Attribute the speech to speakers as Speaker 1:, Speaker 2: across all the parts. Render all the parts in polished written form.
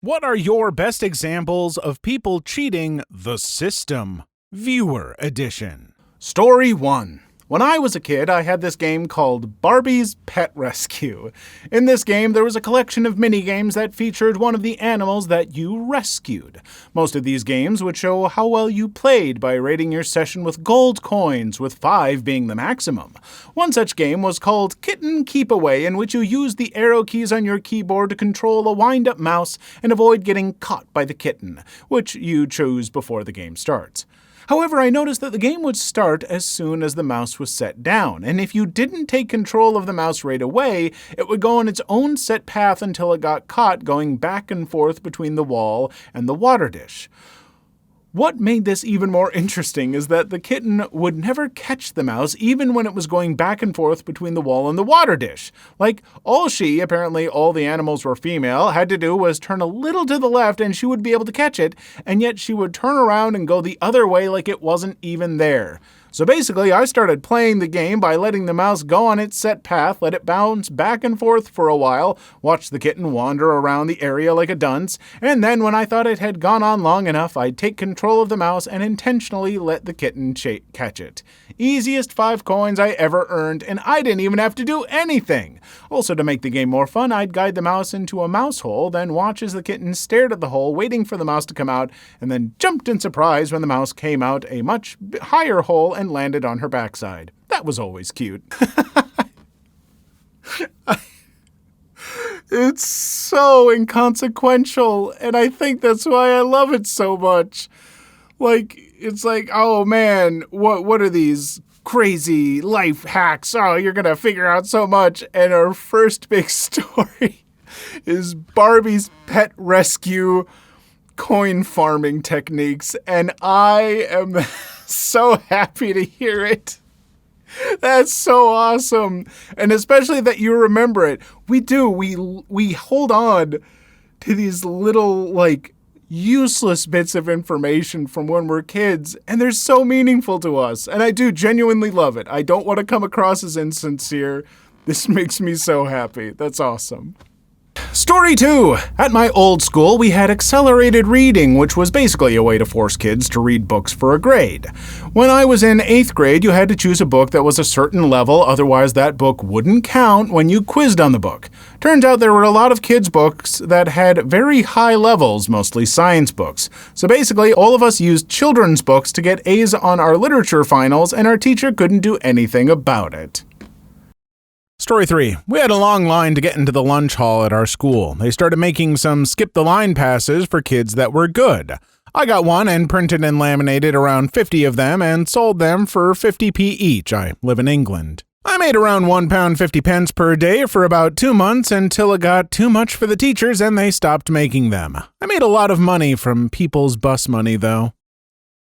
Speaker 1: What are your best examples of people cheating the system? Viewer Edition.
Speaker 2: Story 1. When I was a kid, I had this game called Barbie's Pet Rescue. In this game, there was a collection of mini-games that featured one of the animals that you rescued. Most of these games would show how well you played by rating your session with gold coins, with 5 being the maximum. One such game was called Kitten Keep Away, in which you used the arrow keys on your keyboard to control a wind-up mouse and avoid getting caught by the kitten, which you choose before the game starts. However, I noticed that the game would start as soon as the mouse was set down, and if you didn't take control of the mouse right away, it would go on its own set path until it got caught going back and forth between the wall and the water dish. What made this even more interesting is that the kitten would never catch the mouse even when it was going back and forth between the wall and the water dish. Like, apparently all the animals were female, had to do was turn a little to the left and she would be able to catch it, and yet she would turn around and go the other way like it wasn't even there. So basically, I started playing the game by letting the mouse go on its set path, let it bounce back and forth for a while, watch the kitten wander around the area like a dunce, and then when I thought it had gone on long enough, I'd take control of the mouse and intentionally let the kitten catch it. Easiest 5 coins I ever earned, and I didn't even have to do anything. Also, to make the game more fun, I'd guide the mouse into a mouse hole, then watch as the kitten stared at the hole, waiting for the mouse to come out, and then jumped in surprise when the mouse came out a much higher hole and landed on her backside. That was always cute. It's so inconsequential, and I think that's why I love it so much. It's like, oh man, what are these crazy life hacks? Oh, you're gonna figure out so much. And our first big story is Barbie's Pet Rescue coin farming techniques, and I am so happy to hear it. That's so awesome. And especially that you remember it. We hold on to these little, useless bits of information from when we're kids, and they're so meaningful to us. And I do genuinely love it. I don't want to come across as insincere. This makes me so happy. That's awesome. Story 2. At my old school, we had accelerated reading, which was basically a way to force kids to read books for a grade. When I was in 8th grade, you had to choose a book that was a certain level, otherwise that book wouldn't count when you quizzed on the book. Turns out there were a lot of kids' books that had very high levels, mostly science books. So basically, all of us used children's books to get A's on our literature finals, and our teacher couldn't do anything about it.
Speaker 1: Story 3. We had a long line to get into the lunch hall at our school. They started making some skip-the-line passes for kids that were good. I got one and printed and laminated around 50 of them and sold them for 50p each. I live in England. I made around £1.50 per day for about 2 months until it got too much for the teachers and they stopped making them. I made a lot of money from people's bus money, though.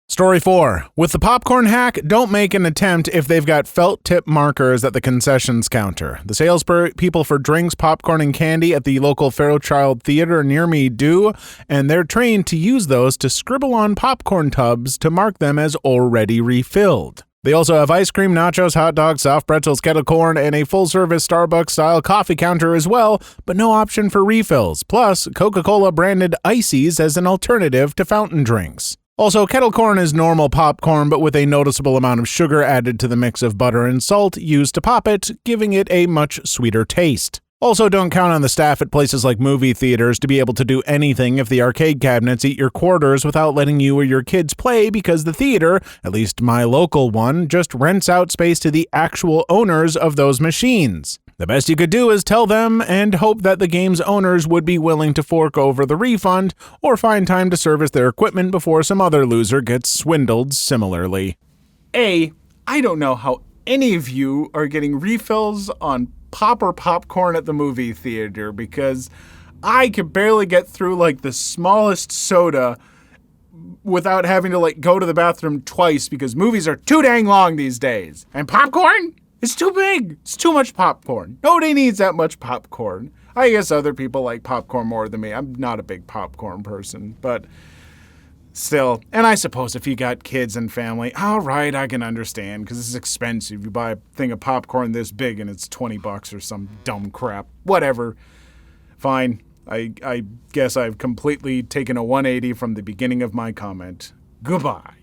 Speaker 1: Story 4. With the popcorn hack, don't make an attempt if they've got felt tip markers at the concessions counter. The salespeople for drinks, popcorn, and candy at the local Fairchild Theater near me do, and they're trained to use those to scribble on popcorn tubs to mark them as already refilled. They also have ice cream, nachos, hot dogs, soft pretzels, kettle corn, and a full-service Starbucks-style coffee counter as well, but no option for refills, plus Coca-Cola branded ices as an alternative to fountain drinks. Also, kettle corn is normal popcorn, but with a noticeable amount of sugar added to the mix of butter and salt used to pop it, giving it a much sweeter taste. Also, don't count on the staff at places like movie theaters to be able to do anything if the arcade cabinets eat your quarters without letting you or your kids play because the theater, at least my local one, just rents out space to the actual owners of those machines. The best you could do is tell them and hope that the game's owners would be willing to fork over the refund or find time to service their equipment before some other loser gets swindled similarly.
Speaker 2: I don't know how any of you are getting refills on pop or popcorn at the movie theater because I could barely get through the smallest soda without having to go to the bathroom twice because movies are too dang long these days. And popcorn? It's too big. It's too much popcorn. Nobody needs that much popcorn. I guess other people like popcorn more than me. I'm not a big popcorn person, but still. And I suppose if you got kids and family, all right, I can understand because it's expensive. You buy a thing of popcorn this big and it's $20 or some dumb crap. Whatever. Fine. I guess I've completely taken a 180 from the beginning of my comment. Goodbye.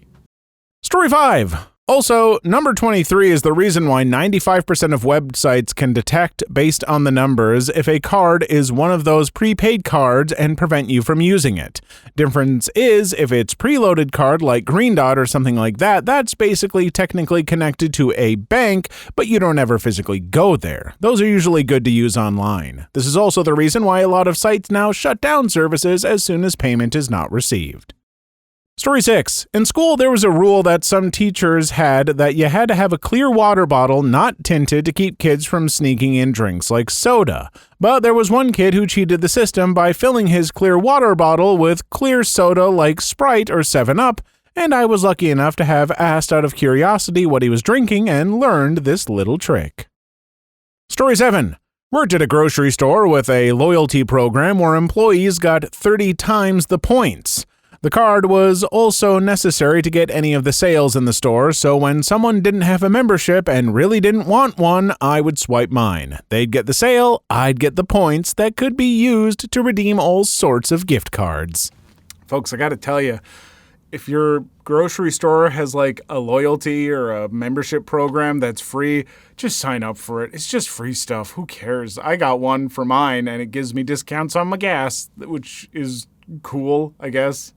Speaker 1: Story 5. Also, number 23 is the reason why 95% of websites can detect, based on the numbers, if a card is one of those prepaid cards and prevent you from using it. Difference is, if it's preloaded card like Green Dot or something like that, that's basically technically connected to a bank, but you don't ever physically go there. Those are usually good to use online. This is also the reason why a lot of sites now shut down services as soon as payment is not received. Story 6. In school, there was a rule that some teachers had that you had to have a clear water bottle not tinted to keep kids from sneaking in drinks like soda. But there was one kid who cheated the system by filling his clear water bottle with clear soda like Sprite or 7-Up, and I was lucky enough to have asked out of curiosity what he was drinking and learned this little trick. Story 7. Worked at a grocery store with a loyalty program where employees got 30 times the points. The card was also necessary to get any of the sales in the store, so when someone didn't have a membership and really didn't want one, I would swipe mine. They'd get the sale, I'd get the points that could be used to redeem all sorts of gift cards.
Speaker 2: Folks, I gotta tell you, if your grocery store has like a loyalty or a membership program that's free, just sign up for it. It's just free stuff. Who cares? I got one for mine and it gives me discounts on my gas, which is cool, I guess.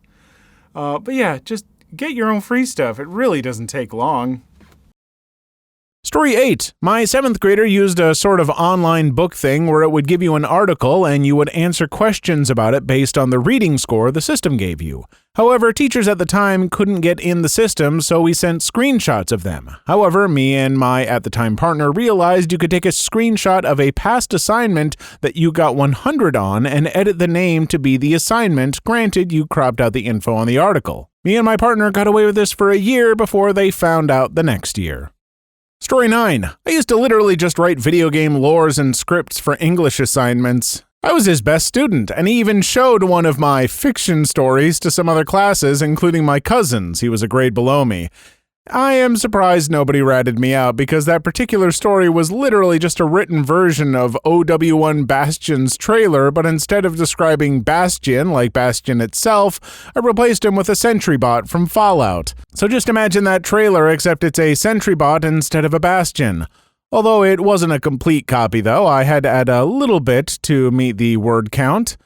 Speaker 2: But yeah, just get your own free stuff. It really doesn't take long.
Speaker 1: Story 8. My 7th grader used a sort of online book thing where it would give you an article and you would answer questions about it based on the reading score the system gave you. However, teachers at the time couldn't get in the system, so we sent screenshots of them. However, me and my at the time partner realized you could take a screenshot of a past assignment that you got 100 on and edit the name to be the assignment, granted you cropped out the info on the article. Me and my partner got away with this for a year before they found out the next year. Story 9. I used to literally just write video game lores and scripts for English assignments. I was his best student, and he even showed one of my fiction stories to some other classes, including my cousins. He was a grade below me. I am surprised nobody ratted me out because that particular story was literally just a written version of OW1 Bastion's trailer, but instead of describing Bastion like Bastion itself, I replaced him with a sentry bot from Fallout. So just imagine that trailer except it's a sentry bot instead of a Bastion. Although it wasn't a complete copy though, I had to add a little bit to meet the word count.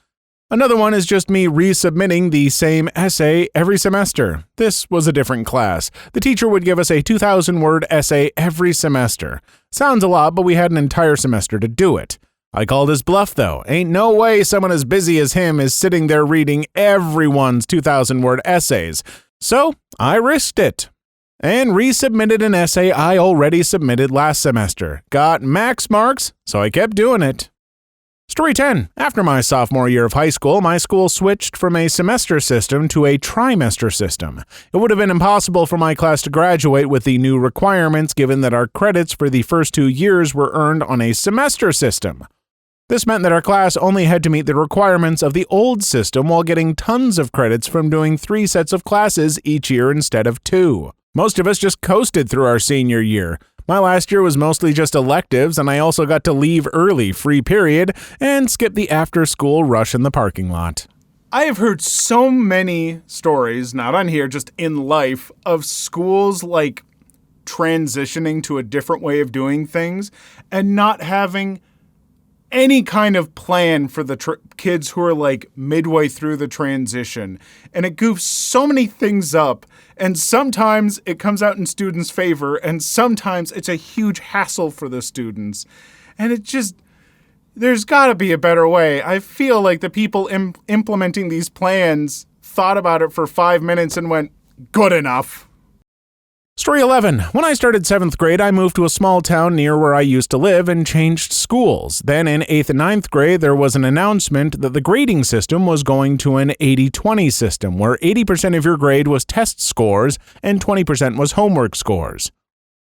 Speaker 1: Another one is just me resubmitting the same essay every semester. This was a different class. The teacher would give us a 2,000-word essay every semester. Sounds a lot, but we had an entire semester to do it. I called his bluff, though. Ain't no way someone as busy as him is sitting there reading everyone's 2,000-word essays. So I risked it and resubmitted an essay I already submitted last semester. Got max marks, so I kept doing it. Story 10. After my sophomore year of high school, my school switched from a semester system to a trimester system. It would have been impossible for my class to graduate with the new requirements given that our credits for the first 2 years were earned on a semester system. This meant that our class only had to meet the requirements of the old system while getting tons of credits from doing 3 sets of classes each year instead of 2. Most of us just coasted through our senior year. My last year was mostly just electives, and I also got to leave early, free period, and skip the after-school rush in the parking lot.
Speaker 2: I have heard so many stories, not on here, just in life, of schools like transitioning to a different way of doing things and not having any kind of plan for the kids who are like midway through the transition. And it goofs so many things up. And sometimes it comes out in students' favor, and sometimes it's a huge hassle for the students. And it just, there's got to be a better way. I feel like the people implementing these plans thought about it for 5 minutes and went, good enough.
Speaker 1: Story 11. When I started 7th grade, I moved to a small town near where I used to live and changed schools. Then in 8th and 9th grade, there was an announcement that the grading system was going to an 80-20 system, where 80% of your grade was test scores and 20% was homework scores.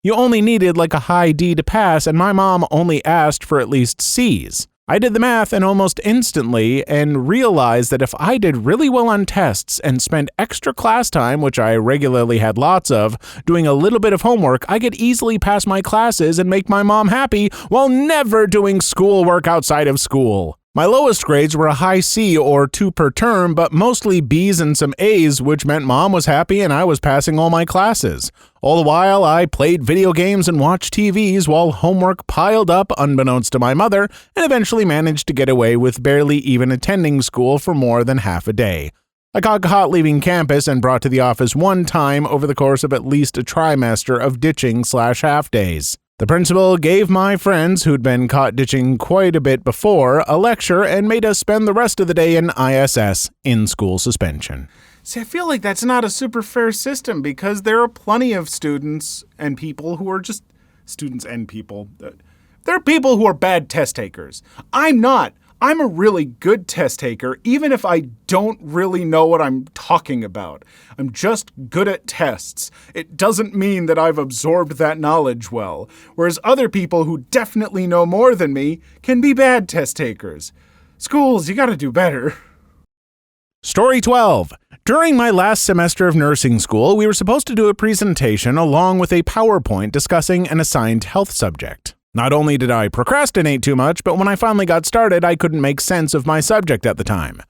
Speaker 1: You only needed like a high D to pass, and my mom only asked for at least C's. I did the math and almost instantly and realized that if I did really well on tests and spent extra class time, which I regularly had lots of, doing a little bit of homework, I could easily pass my classes and make my mom happy while never doing schoolwork outside of school. My lowest grades were a high C or 2 per term, but mostly B's and some A's, which meant Mom was happy and I was passing all my classes. All the while, I played video games and watched TVs while homework piled up unbeknownst to my mother, and eventually managed to get away with barely even attending school for more than half a day. I got caught leaving campus and brought to the office one time over the course of at least a trimester of ditching/half days. The principal gave my friends, who'd been caught ditching quite a bit before, a lecture and made us spend the rest of the day in ISS, in-school suspension.
Speaker 2: See, I feel like that's not a super fair system because there are plenty of students and people who are just students and people. There are people who are bad test takers. I'm not. I'm a really good test taker, even if I don't really know what I'm talking about. I'm just good at tests. It doesn't mean that I've absorbed that knowledge well, whereas other people who definitely know more than me can be bad test takers. Schools, you gotta do better.
Speaker 1: Story 12. During my last semester of nursing school, we were supposed to do a presentation along with a PowerPoint discussing an assigned health subject. Not only did I procrastinate too much, but when I finally got started, I couldn't make sense of my subject at the time.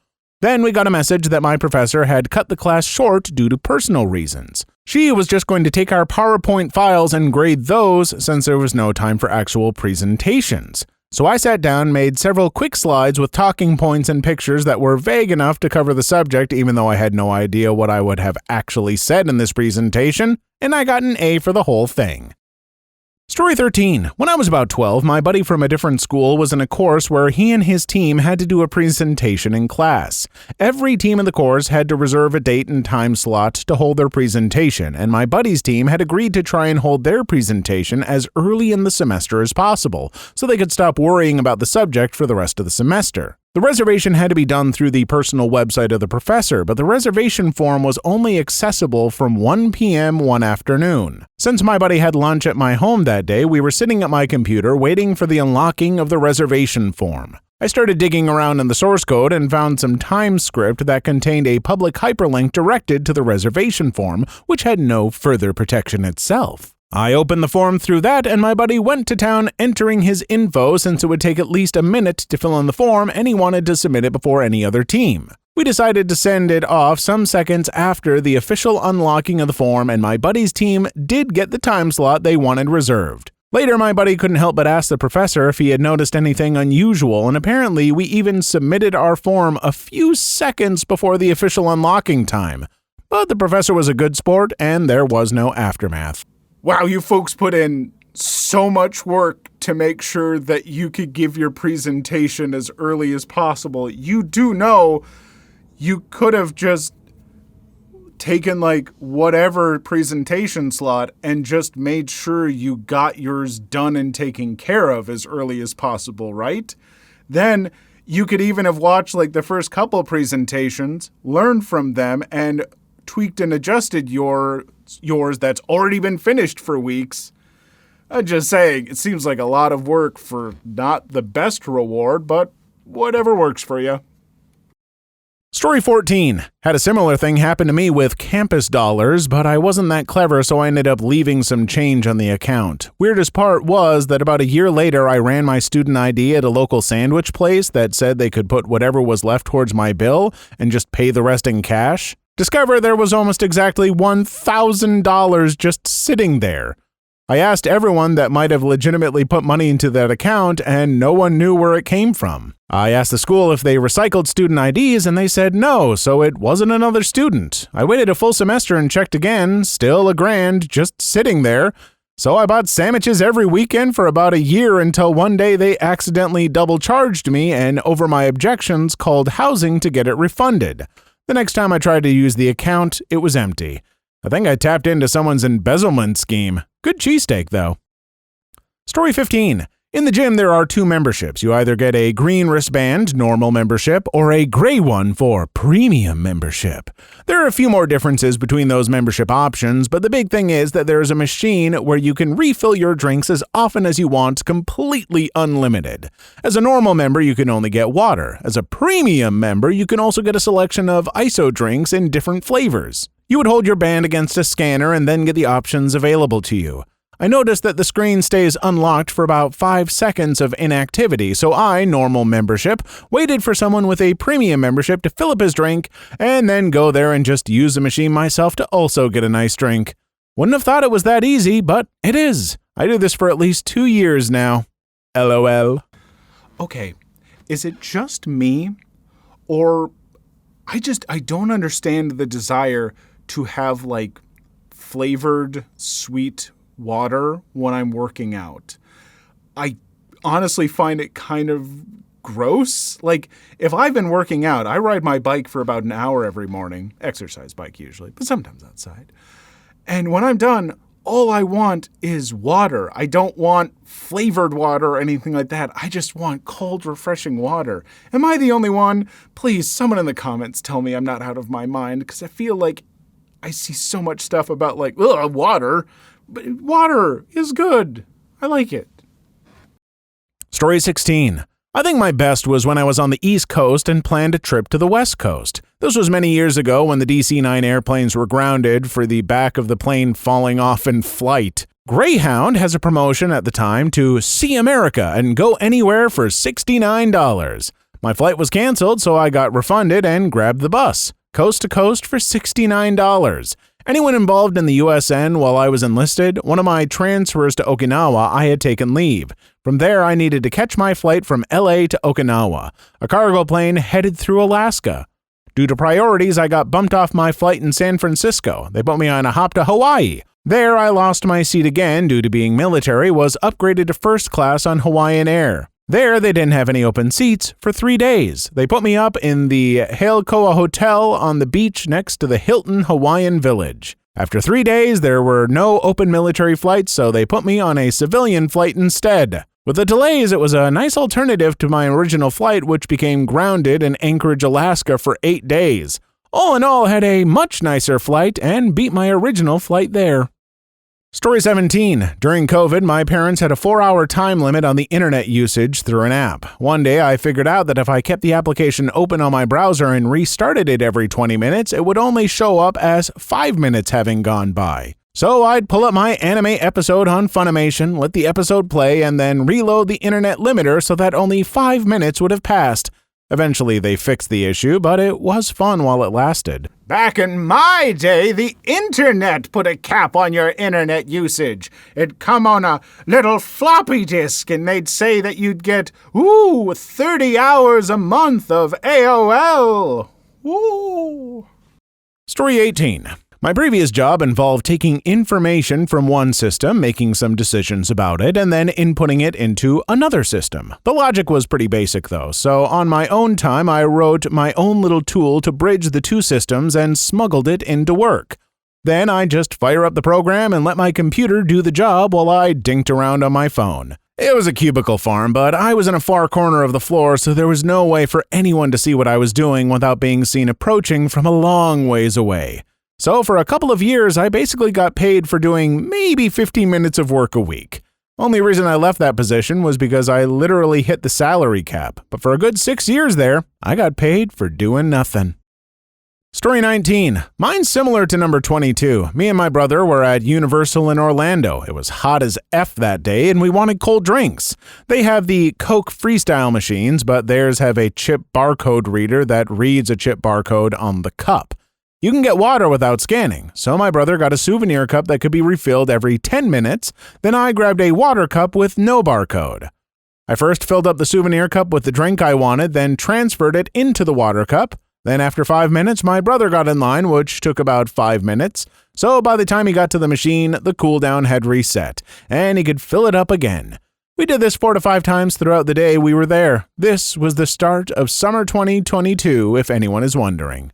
Speaker 1: Then we got a message that my professor had cut the class short due to personal reasons. She was just going to take our PowerPoint files and grade those since there was no time for actual presentations. So I sat down, made several quick slides with talking points and pictures that were vague enough to cover the subject, even though I had no idea what I would have actually said in this presentation, and I got an A for the whole thing. Story 13. When I was about 12, my buddy from a different school was in a course where he and his team had to do a presentation in class. Every team in the course had to reserve a date and time slot to hold their presentation, and my buddy's team had agreed to try and hold their presentation as early in the semester as possible, so they could stop worrying about the subject for the rest of the semester. The reservation had to be done through the personal website of the professor, but the reservation form was only accessible from 1 p.m. one afternoon. Since my buddy had lunch at my home that day, we were sitting at my computer waiting for the unlocking of the reservation form. I started digging around in the source code and found some time script that contained a public hyperlink directed to the reservation form, which had no further protection itself. I opened the form through that, and my buddy went to town entering his info since it would take at least a minute to fill in the form and he wanted to submit it before any other team. We decided to send it off some seconds after the official unlocking of the form, and my buddy's team did get the time slot they wanted reserved. Later, my buddy couldn't help but ask the professor if he had noticed anything unusual, and apparently we even submitted our form a few seconds before the official unlocking time. But the professor was a good sport, and there was no aftermath.
Speaker 2: Wow, you folks put in so much work to make sure that you could give your presentation as early as possible. You do know you could have just taken like whatever presentation slot and just made sure you got yours done and taken care of as early as possible, right? Then you could even have watched like the first couple presentations, learned from them, and tweaked and adjusted yours that's already been finished for weeks. I'm just saying, it seems like a lot of work for not the best reward, but whatever works for you.
Speaker 1: Story 14. Had a similar thing happen to me with campus dollars, but I wasn't that clever, so I ended up leaving some change on the account. Weirdest part was that about a year later, I ran my student ID at a local sandwich place that said they could put whatever was left towards my bill and just pay the rest in cash. Discover there was almost exactly $1,000 just sitting there. I asked everyone that might have legitimately put money into that account, and no one knew where it came from. I asked the school if they recycled student IDs, and they said no, so it wasn't another student. I waited a full semester and checked again, still $1,000 just sitting there. So I bought sandwiches every weekend for about a year until one day they accidentally double-charged me and, over my objections, called housing to get it refunded. The next time I tried to use the account, it was empty. I think I tapped into someone's embezzlement scheme. Good cheesesteak, though. Story 15. In the gym, there are 2 memberships. You either get a green wristband, normal membership, or a gray one for premium membership. There are a few more differences between those membership options, but the big thing is that there is a machine where you can refill your drinks as often as you want, completely unlimited. As a normal member, you can only get water. As a premium member, you can also get a selection of ISO drinks in different flavors. You would hold your band against a scanner and then get the options available to you. I noticed that the screen stays unlocked for about 5 seconds of inactivity, so I, normal membership, waited for someone with a premium membership to fill up his drink, and then go there and just use the machine myself to also get a nice drink. Wouldn't have thought it was that easy, but it is. I do this for at least 2 years now. LOL.
Speaker 2: Okay, is it just me? Or I don't understand the desire to have, like, flavored sweet water when I'm working out. I honestly find it kind of gross. Like, if I've been working out, I ride my bike for about an hour every morning, exercise bike usually, but sometimes outside. And when I'm done, all I want is water. I don't want flavored water or anything like that. I just want cold, refreshing water. Am I the only one? Please, someone in the comments tell me I'm not out of my mind, because I feel like I see so much stuff about, like, water. But water is good. I like it.
Speaker 1: Story 16. I think my best was when I was on the East Coast and planned a trip to the West Coast. This was many years ago when the DC-9 airplanes were grounded for the back of the plane falling off in flight. Greyhound has a promotion at the time to see America and go anywhere for $69. My flight was canceled, so I got refunded and grabbed the bus, coast to coast for $69. Anyone involved in the USN while I was enlisted, one of my transfers to Okinawa, I had taken leave. From there, I needed to catch my flight from LA to Okinawa, a cargo plane headed through Alaska. Due to priorities, I got bumped off my flight in San Francisco. They put me on a hop to Hawaii. There, I lost my seat again due to being military, was upgraded to first class on Hawaiian Air. There, they didn't have any open seats for 3 days. They put me up in the Halekoa Hotel on the beach next to the Hilton Hawaiian Village. After 3 days, there were no open military flights, so they put me on a civilian flight instead. With the delays, it was a nice alternative to my original flight, which became grounded in Anchorage, Alaska for 8 days. All in all, had a much nicer flight and beat my original flight there. Story 17. During COVID, my parents had a 4-hour time limit on the internet usage through an app. One day, I figured out that if I kept the application open on my browser and restarted it every 20 minutes, it would only show up as 5 minutes having gone by. So I'd pull up my anime episode on Funimation, let the episode play, and then reload the internet limiter so that only 5 minutes would have passed. Eventually, they fixed the issue, but it was fun while it lasted.
Speaker 2: Back in my day, the internet put a cap on your internet usage. It'd come on a little floppy disk, and they'd say that you'd get, 30 hours a month of AOL. Ooh.
Speaker 1: Story 18. My previous job involved taking information from one system, making some decisions about it, and then inputting it into another system. The logic was pretty basic though, so on my own time I wrote my own little tool to bridge the two systems and smuggled it into work. Then I just fire up the program and let my computer do the job while I dinked around on my phone. It was a cubicle farm, but I was in a far corner of the floor, so there was no way for anyone to see what I was doing without being seen approaching from a long ways away. So for a couple of years, I basically got paid for doing maybe 15 minutes of work a week. Only reason I left that position was because I literally hit the salary cap, but for a good 6 years there, I got paid for doing nothing. Story 19. Mine's similar to number 22. Me and my brother were at Universal in Orlando. It was hot as F that day, and we wanted cold drinks. They have the Coke Freestyle machines, but theirs have a chip barcode reader that reads a chip barcode on the cup. You can get water without scanning, so my brother got a souvenir cup that could be refilled every 10 minutes, then I grabbed a water cup with no barcode. I first filled up the souvenir cup with the drink I wanted, then transferred it into the water cup. Then after 5 minutes, my brother got in line, which took about 5 minutes, so by the time he got to the machine, the cooldown had reset, and he could fill it up again. We did this 4 to 5 times throughout the day we were there. This was the start of summer 2022, if anyone is wondering.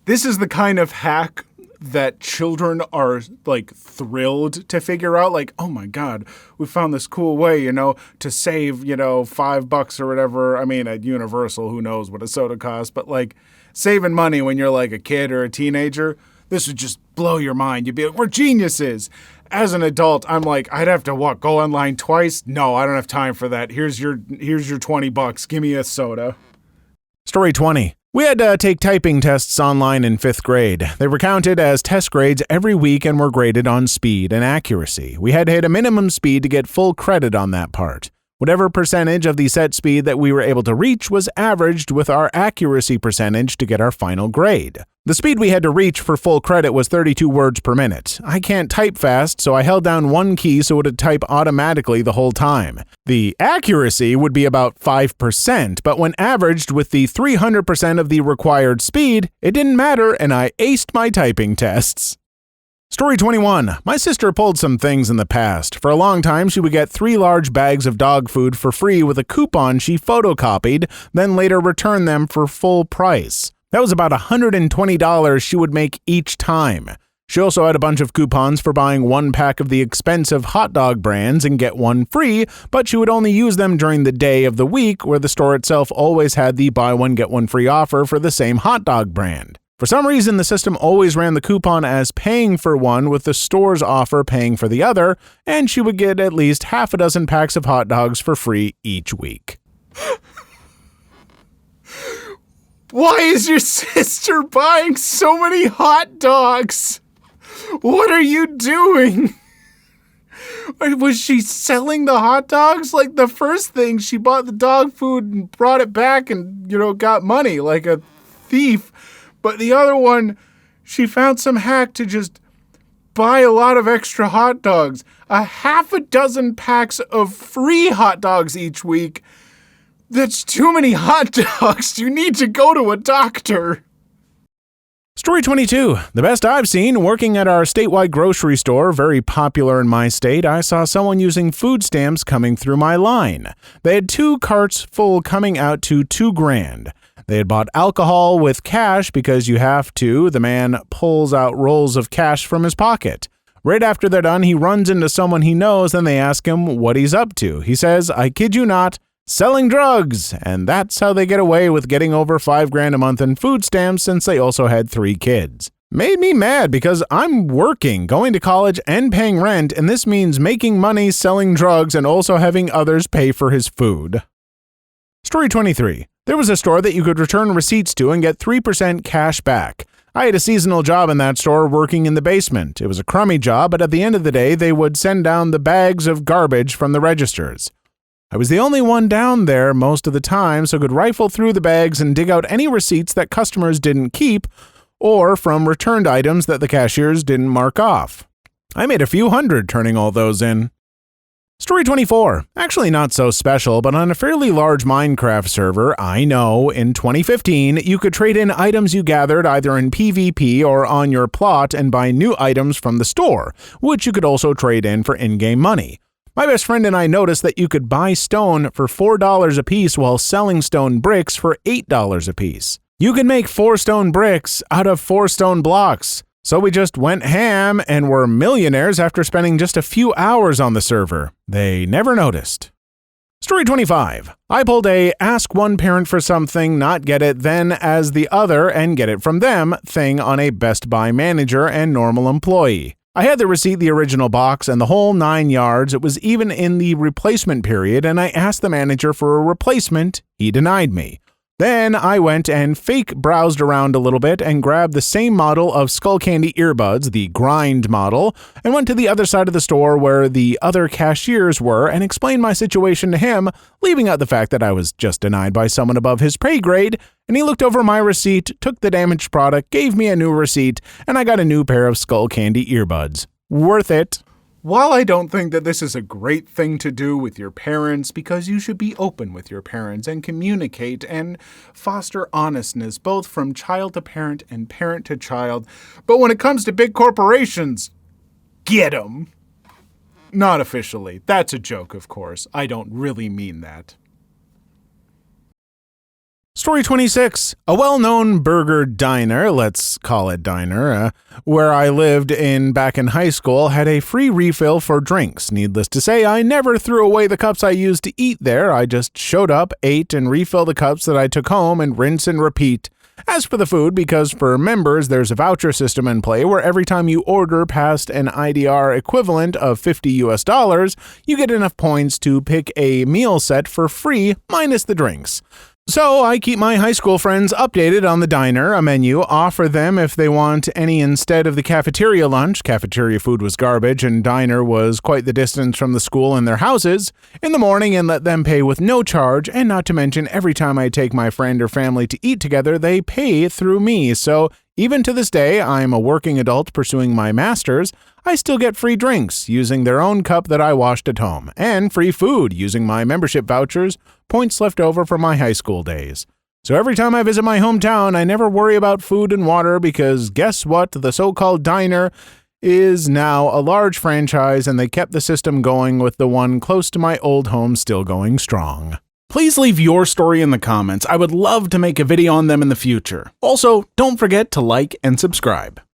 Speaker 2: This is the kind of hack that children are, like, thrilled to figure out. Like, oh my God, we found this cool way, to save, $5 or whatever. I mean, at Universal, who knows what a soda costs, but, like, saving money when you're, like, a kid or a teenager, this would just blow your mind. You'd be like, we're geniuses. As an adult, I'm like, I'd have to, go online twice? No, I don't have time for that. Here's your $20. Give me a soda.
Speaker 1: Story 20. We had to take typing tests online in 5th grade. They were counted as test grades every week and were graded on speed and accuracy. We had to hit a minimum speed to get full credit on that part. Whatever percentage of the set speed that we were able to reach was averaged with our accuracy percentage to get our final grade. The speed we had to reach for full credit was 32 words per minute. I can't type fast, so I held down one key so it would type automatically the whole time. The accuracy would be about 5%, but when averaged with the 300% of the required speed, it didn't matter and I aced my typing tests. Story 21. My sister pulled some things in the past. For a long time, she would get 3 large bags of dog food for free with a coupon she photocopied, then later return them for full price. That was about $120 she would make each time. She also had a bunch of coupons for buying 1 pack of the expensive hot dog brands and get 1 free, but she would only use them during the day of the week where the store itself always had the buy 1 get 1 free offer for the same hot dog brand. For some reason, the system always ran the coupon as paying for one with the store's offer paying for the other, and she would get at least half a dozen packs of hot dogs for free each week.
Speaker 2: Why is your sister buying so many hot dogs? What are you doing? Was she selling the hot dogs? Like the first thing, she bought the dog food and brought it back and, got money like a thief. But the other one, she found some hack to just buy a lot of extra hot dogs. A half a dozen packs of free hot dogs each week. That's too many hot dogs. You need to go to a doctor.
Speaker 1: Story 22. The best I've seen, working at our statewide grocery store, very popular in my state, I saw someone using food stamps coming through my line. They had 2 carts full coming out to $2,000. They had bought alcohol with cash because you have to. The man pulls out rolls of cash from his pocket. Right after they're done, he runs into someone he knows and they ask him what he's up to. He says, I kid you not, selling drugs. And that's how they get away with getting over $5,000 a month in food stamps since they also had 3 kids. Made me mad because I'm working, going to college, and paying rent, and this means making money selling drugs and also having others pay for his food. Story 23. There was a store that you could return receipts to and get 3% cash back. I had a seasonal job in that store working in the basement. It was a crummy job, but at the end of the day, they would send down the bags of garbage from the registers. I was the only one down there most of the time, so could rifle through the bags and dig out any receipts that customers didn't keep or from returned items that the cashiers didn't mark off. I made a few hundred turning all those in. Story 24. Actually not so special, but on a fairly large Minecraft server, I know, in 2015, you could trade in items you gathered either in PvP or on your plot and buy new items from the store, which you could also trade in for in-game money. My best friend and I noticed that you could buy stone for $4 a piece while selling stone bricks for $8 a piece. You could make 4 stone bricks out of 4 stone blocks. So we just went ham and were millionaires after spending just a few hours on the server. They never noticed. Story 25. I pulled a ask one parent for something, not get it, then as the other and get it from them thing on a Best Buy manager and normal employee. I had the receipt, the original box, and the whole 9 yards. It was even in the replacement period, and I asked the manager for a replacement. He denied me. Then I went and fake browsed around a little bit and grabbed the same model of Skullcandy earbuds, the grind model, and went to the other side of the store where the other cashiers were and explained my situation to him, leaving out the fact that I was just denied by someone above his pay grade, and he looked over my receipt, took the damaged product, gave me a new receipt, and I got a new pair of Skullcandy earbuds. Worth it.
Speaker 2: While I don't think that this is a great thing to do with your parents, because you should be open with your parents and communicate and foster honestness, both from child to parent and parent to child, but when it comes to big corporations, get 'em. Not officially. That's a joke, of course. I don't really mean that.
Speaker 1: Story 26. A well-known burger diner, let's call it diner, where I lived back in high school, had a free refill for drinks. Needless to say, I never threw away the cups I used to eat there. I just showed up, ate, and refilled the cups that I took home and rinse and repeat. As for the food, because for members, there's a voucher system in play where every time you order past an IDR equivalent of $50, you get enough points to pick a meal set for free minus the drinks. So I keep my high school friends updated on the diner, a menu, offer them if they want any instead of the cafeteria lunch. Cafeteria food was garbage and diner was quite the distance from the school and their houses in the morning, and let them pay with no charge. And not to mention, every time I take my friend or family to eat together, they pay through me. So even to this day, I'm a working adult pursuing my master's. I still get free drinks using their own cup that I washed at home, and free food using my membership vouchers, points left over from my high school days. So every time I visit my hometown, I never worry about food and water because guess what? The so-called diner is now a large franchise, and they kept the system going with the one close to my old home still going strong. Please leave your story in the comments. I would love to make a video on them in the future. Also, don't forget to like and subscribe.